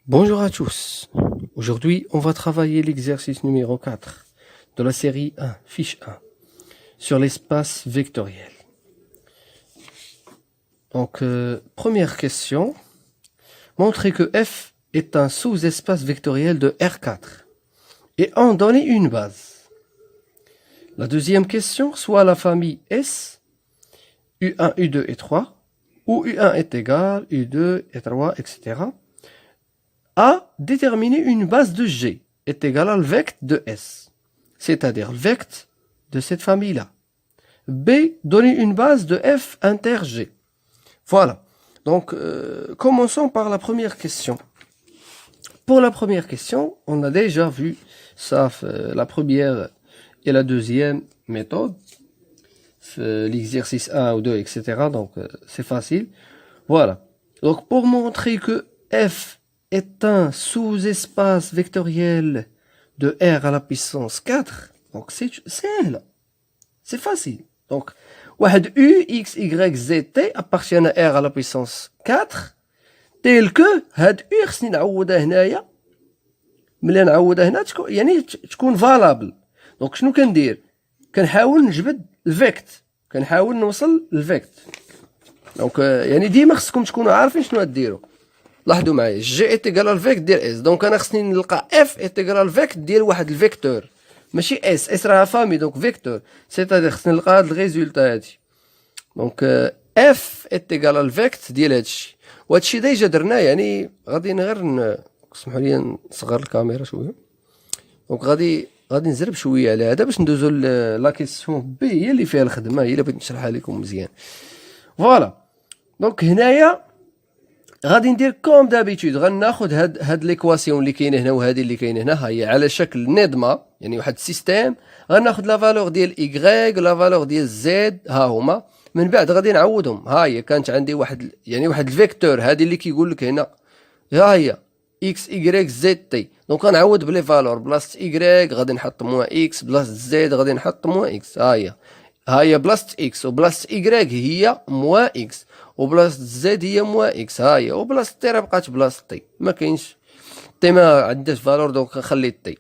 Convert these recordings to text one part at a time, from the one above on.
Bonjour à tous. Aujourd'hui, on va travailler l'exercice numéro 4 de la série 1, fiche 1, sur l'espace vectoriel. Donc, première question. Montrer que F est un sous-espace vectoriel de R4 et en donner une base. La deuxième question, soit la famille S, U1, U2 et 3, où U1 est égal, U2 et 3, etc. A, déterminer une base de G est égale à le vecte de S, c'est-à-dire le vecte de cette famille-là. B, donner une base de F inter G. Voilà. Donc, commençons par la première question. Pour la première question, on a déjà vu ça, la première et la deuxième méthode, l'exercice 1 ou 2, etc. Donc, c'est facile. Voilà. Donc, pour montrer que F est un sous-espace vectoriel de R à la puissance 4, donc c'est simple, c'est facile. Donc, واحد U, X, Y, Z, T appartiennent à R à la puissance 4, tel que هاد U خصني نعوضها هنايا. ملي نعوضها هنا يعني تكون فالابل. دونك شنو كندير؟ كنحاول نجبد الفيكت، كنحاول نوصل للفيكت. دونك يعني ديما خصكم تكونوا عارفين شنو غديروا. لاحظوا معايا جي ايت ايكال الفيكت ديال اس، دونك انا خصني نلقى اف ايت ايكال الفيكت ديال واحد الفيكتور، ماشي اس راها فامي دونك فيكتور، سيتادير خصني نلقى هاد الريزولتا هادي. دونك اف ايت ايكال الفيكت ديال هادشي، وهادشي ديجا درناه. يعني غادي غير اسمحوا لي نصغر الكاميرا شويه. دونك غادي نزرب شويه على هذا باش ندوزو لا كيسيون بي، هي اللي فيها الخدمه، هي اللي بغيت نشرحها لكم مزيان. فوالا. دونك هنايا غادي ندير كوم دابيتود، غناخذ هاد ليكواسيون اللي كاينه هنا وهذه اللي كاينه هنا، ها هي على شكل نظمه، يعني واحد السيستيم. غناخذ لا فالور ديال ايغريك لا فالور ديال زد، ها هما. من بعد غادي نعوضهم. ها هي كانت عندي واحد الفيكتور، هذه اللي كيقول لك هنا، ها هي اكس ايغريك زد تي. دونك غنعوض بلي فالور، بلاصه ايغريك غادي نحط موان اكس، بلاصه زد غادي نحط موان اكس. ها هي بلاصه اكس، وبلاصه ايغريك هي موان اكس، وبلاصه زد هي موان اكس. ها هي وبلاصه تي راه بقات بلاصه تي، ما كاينش تي، ما عندهاش فالور، دونك نخلي تي.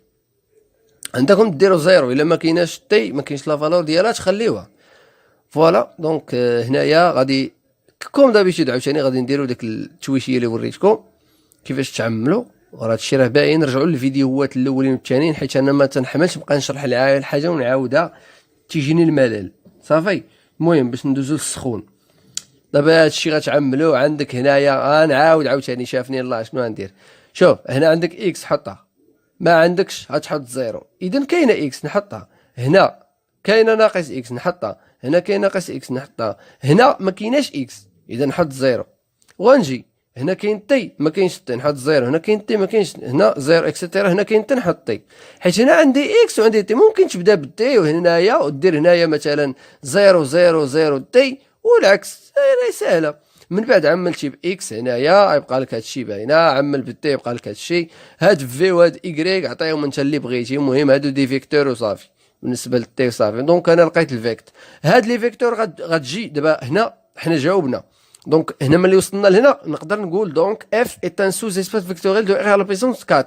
عندكم ديروا زيرو الا ما كايناش تي، ما كاينش لا فالور ديالها تخليوها. فوالا. دونك هنايا غادي كوم دابيتود عاوتاني غادي نديرو ديك التويشيه اللي وريتكم كيفاش تعملوا، وراه هادشي راه باين. رجعوا للفيديوهات الاولين والثانيين، حيت انا ما تنحملش نبقى نشرح الحاجه ونعاودها، تيجيني الملل. صافي. المهم باش ندوزو للسخون. دابا هادشي غتعملوه. عندك هنايا غنعاود عاوتاني، شافني الله شنو غندير. شوف هنا عندك اكس حطها، ما عندكش غتحط زيرو. اذا كاينه اكس نحطها هنا، كاينه ناقص اكس نحطها هنا، كاين ناقص اكس نحطها هنا، ما كايناش اكس اذا نحط زيرو. وغنجي هنا كاين تي، ما كاينش تي نحط زيرو، هنا كاين تي ما كاينش، هنا زيرو اكسيتيرا، هنا كاين تي نحط تي. حيت هنا عندي اكس وعندي تي، ممكن تبدا بالتي وهنايا ودير هنايا مثلا زيرو زيرو زيرو تي، والعكس راهي سهله. من بعد عملتي باكس هنايا يبقى لك هادشي باينه، عمل بالتي يبقى لك هادشي. هاد في وهاد ايكغيك عطيهم انت اللي بغيتي، المهم هادو دي فيكتور وصافي. بالنسبه للتي صافي. دونك انا لقيت الفيكت، هاد لي فيكتور غتجي دابا هنا. حنا جاوبنا. دونك هنا ملي وصلنا لهنا نقدر نقول دونك اف ايت ان سوز اسباس فيكتوريال دو ار على بيسونس 4.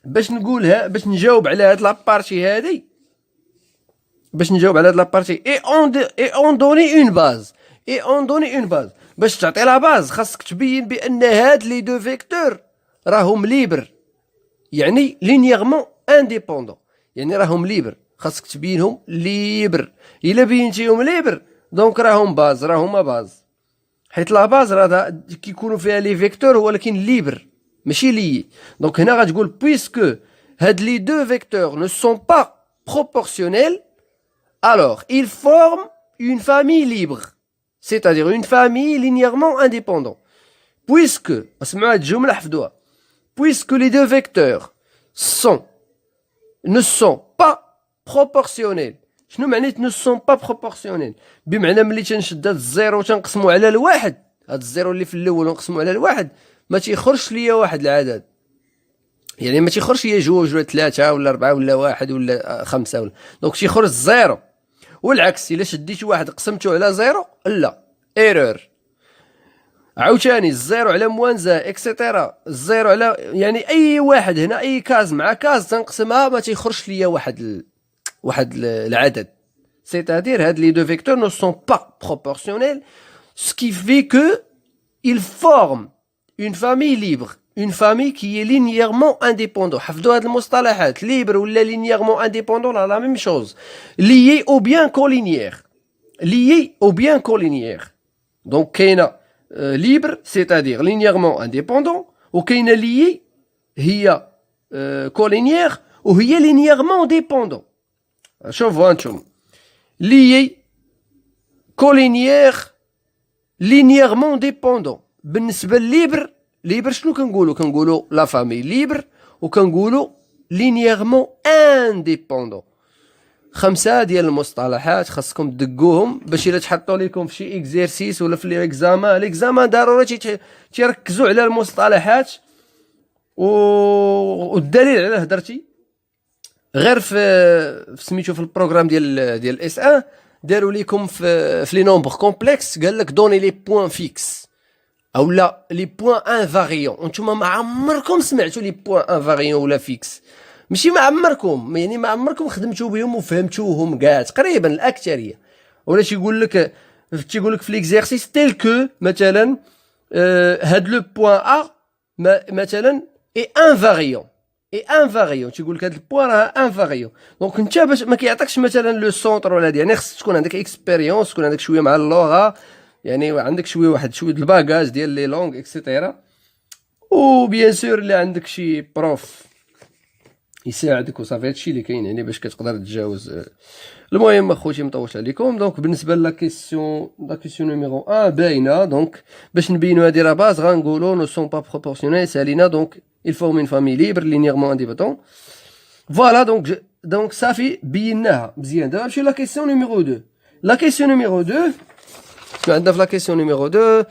باش نجاوب على هاد لابارتي هادي، اي اون دوني اون باز. باش تعطي لا باز خاصك تبين بان هاد لي دو فيكتور راهم ليبر، يعني لينييرمون انديبوندون، يعني راهم ليبر، خاصك تبينهم ليبر. الا بينتيهم ليبر دونك راهم باز، راهما باز. حيت لا باز راه كيكونوا فيها لي فيكتور ولكن ليبر ماشي لي. دونك هنا غتقول بويسكو هاد لي دو فيكتور ne sont pas proportionnels, alors ils forment une famille libre, c'est-à-dire une famille linéairement indépendante. Puisque, اسمعوا هاد الجملة حفظوها، puisque les deux vecteurs ne sont pas proportionnels. شنو معنيت ne sont pas proportionnels؟ بمعنى ملي تنشد هاد الزيرو تنقسمو على الواحد، هاد الزيرو اللي في الاول ونقسمو على الواحد، ما تيخرجش ليا واحد العدد. يعني ما تيخرجش ليا جوج ولا ثلاثة ولا أربعة ولا واحد ولا خمسة ولا، دونك تيخرج زيرو. والعكس الا شديت واحد قسمته على زيرو لا ايرور. عاوتاني الزيرو على موان زا اكسيتيرا، الزيرو على يعني اي واحد هنا، اي كاز مع كاز تنقسمها ما تيخرجش ليا واحد العدد. C'est-à-dire هاد les deux vecteurs ne sont pas proportionnels, ce qui fait que ils forment une famille libre, une famille qui est linéairement indépendante. حفظوا هاد المصطلحات libre ولا linéairement indépendant la même chose. Lié ou bien collinéaire. Lié ou bien collinéaire. Donc كاينه libre c'est-à-dire linéairement indépendant، وكاينه lié هي collinéaire وهي linéairement dépendant. شوفوا انتم lié collinéaire linéairement dépendant. بالنسبه لليبر، ليبر شنو كنقولوا لا فامي ليبر، وكنقولوا linéairement indépendant. 5 ديال المصطلحات خاصكم تدقوهم باش الا تحطوا لكم في شي اكزيرسيس ولا في ليكزامان ضروري تيركزوا على المصطلحات. والدليل على هضرتي غير في سميتو في البروغرام ديال اس 1 داروا لكم في لي نومبر كومبلكس، قال لك دوني لي بوين فيكس او لا لي بوين انفاريون. انتوما ما عمركم سمعتوا لي بوين انفاريون ولا فيكس، ماشي ما عمركم، يعني ما عمركم خدمتوا بهم وفهمتوهم كاع تقريبا الاكثريه. ولا تيقول لك في ليكزيرسيس تيل كو مثلا هاد لو بوين ا مثلا اي انفاريون، تيقول لك هاد البوين راه انفاريون. دونك انت باش ما كيعطيكش مثلا لو سونتر ولا يعني خص تكون عندك اكسبيريونس، تكون عندك شويه مع اللغه، يعني عندك شويه الباغاج ديال لي لونغ اكسيتيرا، وبيان سور اللي عندك شي بروف يساعدك وصافي. هادشي اللي كاين يعني باش كتقدر تتجاوز. المهم اخوتي مطولش عليكم. دونك بالنسبه لا كيسيون نيميرو 1 باينه. دونك باش نبينوا هادي لا باز غنقولوا نو سون با بروبورسيونيل سالينا. دونك il forme une famille libre linéairement indépendante. Voilà, donc صافي بيناها مزيان. دابا نمشيو لا كيسيون نيميرو 2. لا كيسيون نيميرو 2 شنو عندنا في لا كيسيون نيميرو 2؟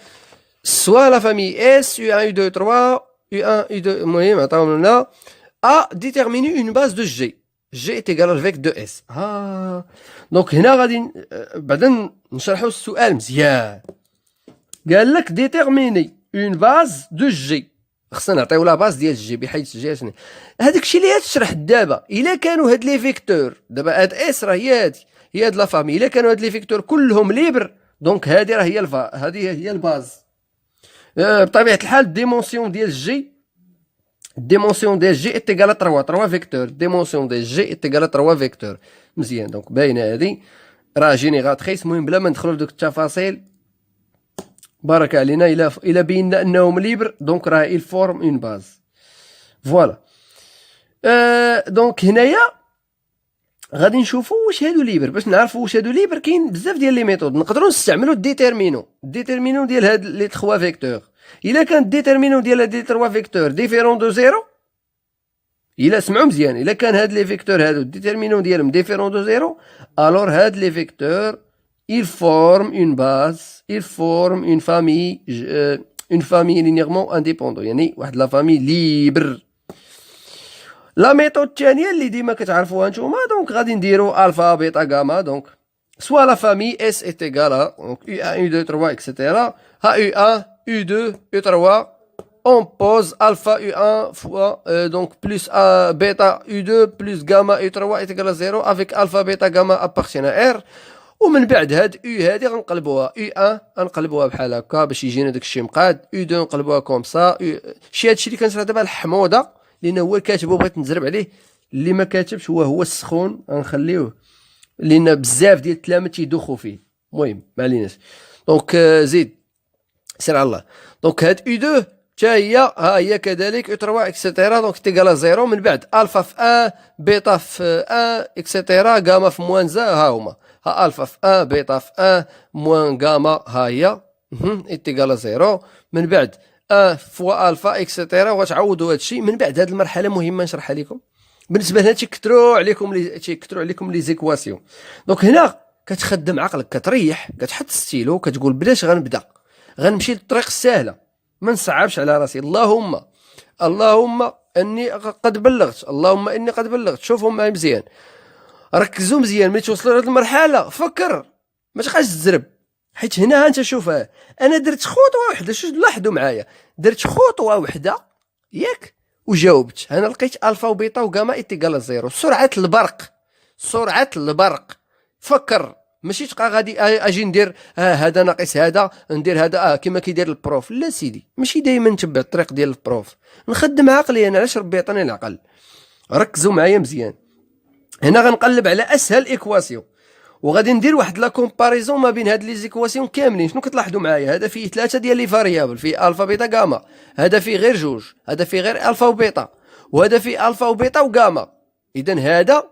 سوا لا فامي اس U1 U2 U3 U1 U2 المهم عطاهم لنا a déterminer une base de G. G est égal avec 2S. دونك هنا غادي بعدا نشرحوا السؤال مزيان. قال لك déterminer une base de G، خصنا نعطيو لا باز ديال جي بحيث جي شنو هذاك الشيء اللي تشرح دابا. الا كانوا هاد لي فيكتور دابا هاد اس راه هي هاد لا فامي، الا كانوا هاد لي فيكتور كلهم ليبر دونك هادي راه هي هادي هي الباز. بطبيعه الحال الديمونسيون ديال جي، الديمونسيون ديال جي est égal à 3 فيكتور. الديمونسيون ديال جي est égal à 3 فيكتور. مزيان. دونك باينه هادي راه جينيراتريس. المهم بلا ما ندخلوا لدوك التفاصيل بارك علينا. الى بينا انهم ليبر دونك راه il forme une base. فوالا. دونك هنايا غادي نشوفوا واش هادو ليبر. باش نعرفوا واش هادو ليبر كاين بزاف ديال لي ميثود. نقدروا نستعملوا الديتيرمينو ديال هاد لي 3 فيكتور. الا كان الديتيرمينو ديال هاد لي 3 فيكتور ديفيرون دو زيرو، الا سمعوا مزيان، الا كان هاد لي فيكتور هادو الديتيرمينو ديالهم ديفيرون دو زيرو، الور هاد لي فيكتور il forme une base, il forme une famille linéairement indépendante، يعني واحد لا فامي ليبر. لا ميثود الثانيه اللي ديما كتعرفوها نتوما، دونك غادي نديرو الفا بيتا غاما. دونك سوا لا فامي اس est égal à donc U1 U2 3 etc. ها U1 U2 U3 on pose alpha U1 fois donc plus bêta U2 plus gamma U3 est égal à 0 avec alpha bêta gamma appartient à R. ومن بعد هاد او هادي غنقلبوها U1 غنقلبوها بحال هكا باش يجينا داك الشيء مقاد. U2 نقلبوها كوم سا. شي هادشي اللي كنشرح دابا الحموضه لان هو الكاتب وبغيت نزرب عليه. اللي ما كاتبش هو السخون غنخليوه لان بزاف ديال التلاميذ تيدوخوا فيه. المهم ما عليناش. دونك زيد سير على الله. دونك هاد U2 حتى هي ها هي كذلك U3 اكسيتيرا. دونك تيغالا 0. من بعد الفا في 1 بيتا في 1 اكسيتيرا غاما في موان زا ها هما. ها الفا في 1 بيتا في 1 موان غاما ها هي ايتيغال 0. من بعد 1 فوا الفا اكسيتيرا وغتعوضوا هادشي. من بعد هاد المرحله مهمه نشرحها لكم. بالنسبه لهنا تيكثروا عليكم لي زيكواسيون. دونك هنا كتخدم عقلك، كتريح، كتحط ستيلو، كتقول بلاش غنبدا، غنمشي للطريق السهله، ما نصعبش على راسي. اللهم اني قد بلغت، اللهم اني قد بلغت. شوفوا معايا مزيان، ركزوا مزيان. ملي توصلوا لهاد المرحله فكر، ما تبقاش تزرب، حيت هنا انت شوف، انا درت خطوه وحده، شوف لاحظوا معايا، درت خطوه وحده ياك وجاوبت. انا لقيت الفا وبيتا وغاما ايتيكال زيرو. سرعه البرق، سرعه البرق. فكر، ماشي تبقى غادي اجي ندير هذا ناقص هذا، ندير هذا كما كيدير البروف. لا سيدي، ماشي دائما نتبع الطريق ديال البروف، نخدم عقلي انا. علاش ربي عطاني العقل؟ ركزوا معايا مزيان. هنا غنقلب على اسهل ايكواسيون وغادي ندير واحد لا كومباريزون ما بين هاد لي زيكواسيون كاملين. شنو كتلاحظوا معايا؟ هذا فيه 3 ديال لي فاريابل، فيه الفا بيتا غاما، هذا فيه غير جوج، هذا فيه غير الفا وبيتا، وهذا فيه الفا وبيتا وغاما. اذا هذا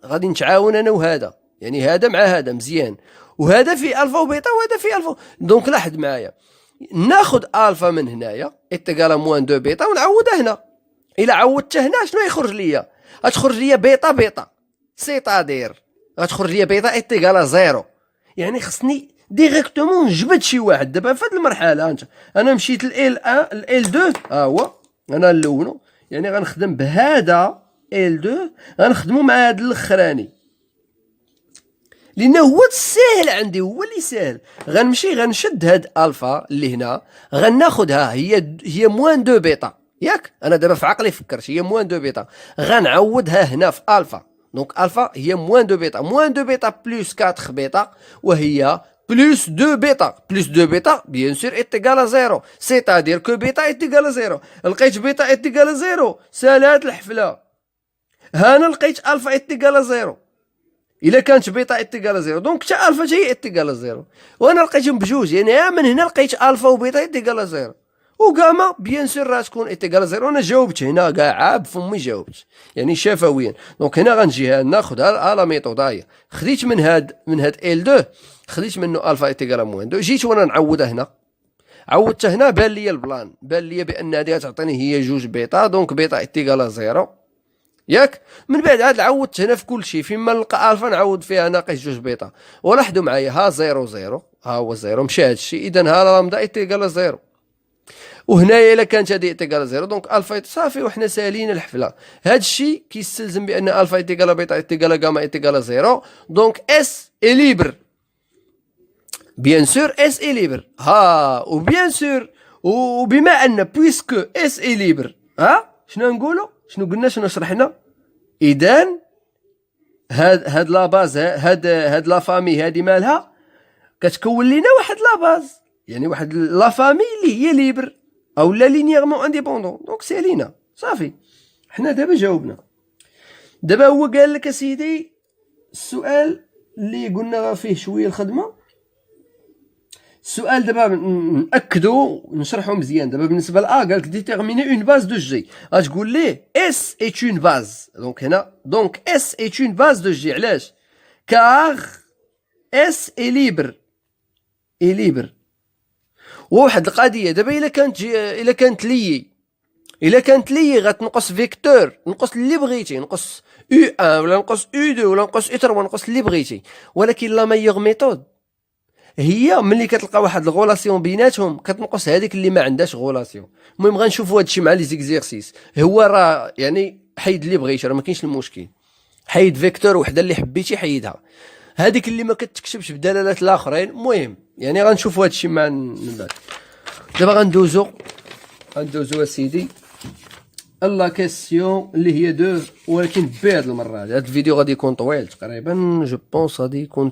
غادي نتعاون انا وهذا، يعني هذا مع هذا مزيان، وهذا فيه الفا وبيتا وهذا فيه الفا. دونك لاحظ معايا، ناخذ الفا من هنايا ايتيكال موان 2 بيتا ونعوضها هنا. الا عوضت هنا شنو يخرج ليا؟ غتخرج ليا بيتا بيتا، سيتادير غتخرج ليا بيتا ايتيكال زيرو. يعني خصني ديريكتومون نجبد شي واحد. دابا في هذه المرحله انا مشيت ال 1 ال 2 هو انا نلونو، يعني غنخدم بهذا ال 2، غنخدمو مع هذا الاخراني لانه هو السهل عندي، هو اللي سهل. غنمشي غنشد هاد الفا اللي هنا، غناخدها هي موان 2 بيتا ياك. انا دابا في عقلي فكرت هي موان 2 بيتا، غنعوضها هنا في الفا. دونك الفا هي موان 2 بيتا، موان 2 بيتا بلس 4 بيتا، وهي بلس 2 بيتا. بلس 2 بيتا بيان سور ايتيكال زيرو، سيتادير كو بيتا ايتيكال زيرو. لقيت بيتا ايتيكال زيرو، سالات الحفله. هانا لقيت الفا ايتيكال زيرو. الا كانت بيتا ايتيكال زيرو دونك حتى الفا هي ايتيكال زيرو، وانا لقيتهم بجوج. يعني من هنا لقيت الفا وبيتا ايتيكال زيرو، وغاما بيان سور راه تكون ايتيكال زيرو. انا جاوبت هنا كاع عاب فمي جاوبت، يعني شفويا. دونك هنا غنجي ناخذها لا ميثود. هاهي خديت من هاد ال 2، خديت منه الفا ايتيكال موان 2، جيت وانا نعوضها هنا، عوضت هنا بان لي البلان، بان لي بان هذه تعطيني هي جوج بيتا، دونك بيتا ايتيكال زيرو ياك. من بعد عاد عوضت هنا في كل شيء، فيما نلقى الفا نعوض فيها ناقص جوج بيتا. ولاحظوا معايا، ها زيرو زيرو، ها هو زيرو مشى هذا الشيء، اذا ها لامدا ايتيكال زيرو. وهنايا الا كانت هذه ايتيكال زيرو دونك الفا صافي وحنا سالين الحفله. هذا الشيء كيستلزم بان الفا ايتيكال بيتا ايتيكال غاما ايتيكال زيرو، دونك اس اي ليبر. بيان سور اس اي ليبر. ها وبيان سور، وبما ان بويسكو اس اي ليبر، ها شنو نقولوا؟ شنو قلنا؟ شنو شرحنا؟ اذا هاد لا باز، هاد لا فامي هادي مالها كتكون لينا واحد لا باز، يعني واحد لا فامي اللي هي ليبر او لا لينييرمون انديبوندون. دونك سالينا صافي، حنا دابا جاوبنا. دابا هو قال لك اسيدي السؤال اللي قلنا فيه شويه الخدمه. السؤال دابا ناكدو نشرحو مزيان. دابا بالنسبه ل قال لك ديتيرميني اون باز دو جي، غتقول ليه اس ايت اون باز. دونك هنا دونك اس ايت اون باز دو جي. علاش؟ كار اس اي ليبر، اي ليبر. وواحد القضيه دابا الا كانت لي غتنقص فيكتور، نقص اللي بغيتي، نقص او 1 ولا نقص او 2 ولا نقص او 3، نقص اللي بغيتي. ولكن لا ميور ميثود هي ملي كتلقى واحد الغولاسيون بيناتهم كتنقص هذيك اللي ما عندهاش غولاسيون. المهم غنشوفوا هادشي مع لي زيكزيرسيس. هو راه يعني حيد اللي بغيتي، راه ما كاينش المشكل. حيد فيكتور وحده اللي حبيتي حيدها، هذيك اللي ما كتكتبش بدلالات الاخرين. المهم يعني غنشوفوا هادشي مع من بعد. دابا غندوزو اسيدي لا كيسيون اللي هي 2، ولكن بهاد المره. هاد الفيديو غادي يكون طويل تقريبا، جو بونس غادي يكون